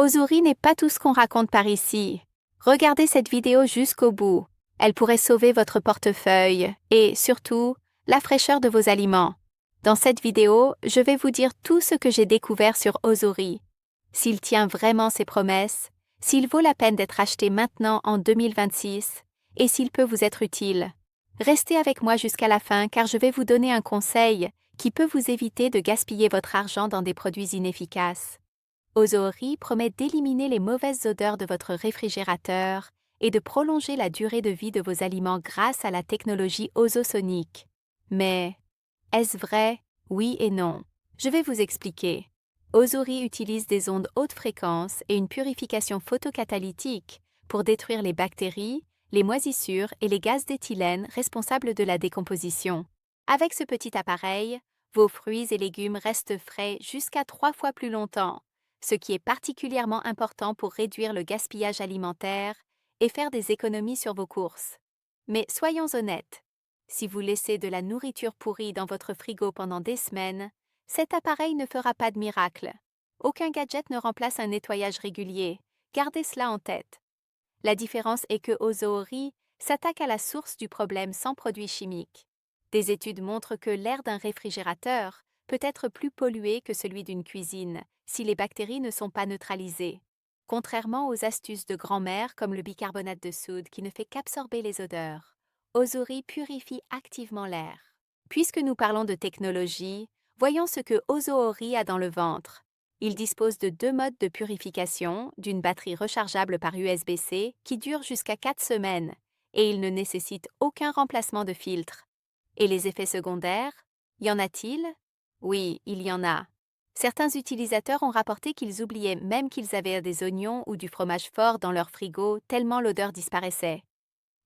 Ozuri n'est pas tout ce qu'on raconte par ici. Regardez cette vidéo jusqu'au bout. Elle pourrait sauver votre portefeuille et, surtout, la fraîcheur de vos aliments. Dans cette vidéo, je vais vous dire tout ce que j'ai découvert sur Ozuri. S'il tient vraiment ses promesses, s'il vaut la peine d'être acheté maintenant en 2026 et s'il peut vous être utile. Restez avec moi jusqu'à la fin car je vais vous donner un conseil qui peut vous éviter de gaspiller votre argent dans des produits inefficaces. Ozuri promet d'éliminer les mauvaises odeurs de votre réfrigérateur et de prolonger la durée de vie de vos aliments grâce à la technologie ozosonique. Mais est-ce vrai? Oui et non. Je vais vous expliquer. Ozuri utilise des ondes haute fréquence et une purification photocatalytique pour détruire les bactéries, les moisissures et les gaz d'éthylène responsables de la décomposition. Avec ce petit appareil, vos fruits et légumes restent frais jusqu'à 3 fois plus longtemps, ce qui est particulièrement important pour réduire le gaspillage alimentaire et faire des économies sur vos courses. Mais soyons honnêtes, si vous laissez de la nourriture pourrie dans votre frigo pendant des semaines, cet appareil ne fera pas de miracle. Aucun gadget ne remplace un nettoyage régulier. Gardez cela en tête. La différence est que Ozuri s'attaque à la source du problème sans produits chimiques. Des études montrent que l'air d'un réfrigérateur peut être plus pollué que celui d'une cuisine si les bactéries ne sont pas neutralisées. Contrairement aux astuces de grand-mère comme le bicarbonate de soude qui ne fait qu'absorber les odeurs, Ozuri purifie activement l'air. Puisque nous parlons de technologie, voyons ce que Ozuri a dans le ventre. Il dispose de 2 modes de purification, d'une batterie rechargeable par USB-C qui dure jusqu'à 4 semaines, et il ne nécessite aucun remplacement de filtre. Et les effets secondaires? Y en a-t-il? Oui, il y en a. Certains utilisateurs ont rapporté qu'ils oubliaient même qu'ils avaient des oignons ou du fromage fort dans leur frigo tellement l'odeur disparaissait.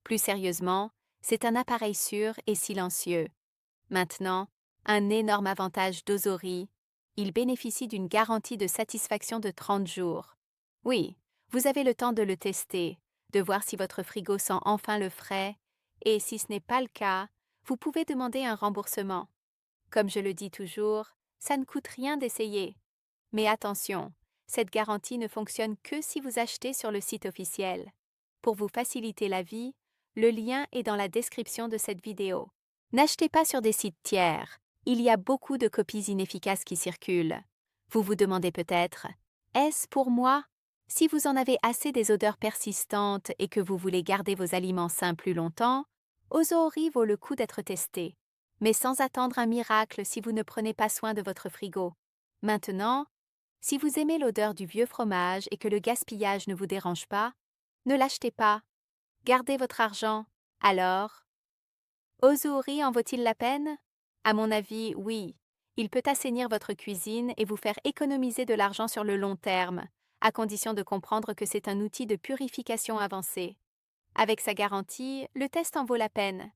Plus sérieusement, c'est un appareil sûr et silencieux. Maintenant, un énorme avantage d'Ozuri, il bénéficie d'une garantie de satisfaction de 30 jours. Oui, vous avez le temps de le tester, de voir si votre frigo sent enfin le frais, et si ce n'est pas le cas, vous pouvez demander un remboursement. Comme je le dis toujours, ça ne coûte rien d'essayer. Mais attention, cette garantie ne fonctionne que si vous achetez sur le site officiel. Pour vous faciliter la vie, le lien est dans la description de cette vidéo. N'achetez pas sur des sites tiers. Il y a beaucoup de copies inefficaces qui circulent. Vous vous demandez peut-être, est-ce pour moi? Si vous en avez assez des odeurs persistantes et que vous voulez garder vos aliments sains plus longtemps, Ozuri vaut le coup d'être testé. Mais sans attendre un miracle si vous ne prenez pas soin de votre frigo. Maintenant, si vous aimez l'odeur du vieux fromage et que le gaspillage ne vous dérange pas, ne l'achetez pas. Gardez votre argent. Alors, Ozuri en vaut-il la peine? À mon avis, oui. Il peut assainir votre cuisine et vous faire économiser de l'argent sur le long terme, à condition de comprendre que c'est un outil de purification avancé. Avec sa garantie, le test en vaut la peine.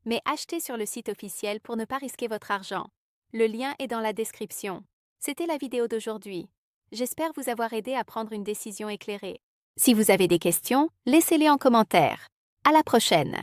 Mais achetez sur le site officiel pour ne pas risquer votre argent. Le lien est dans la description. C'était la vidéo d'aujourd'hui. J'espère vous avoir aidé à prendre une décision éclairée. Si vous avez des questions, laissez-les en commentaire. À la prochaine!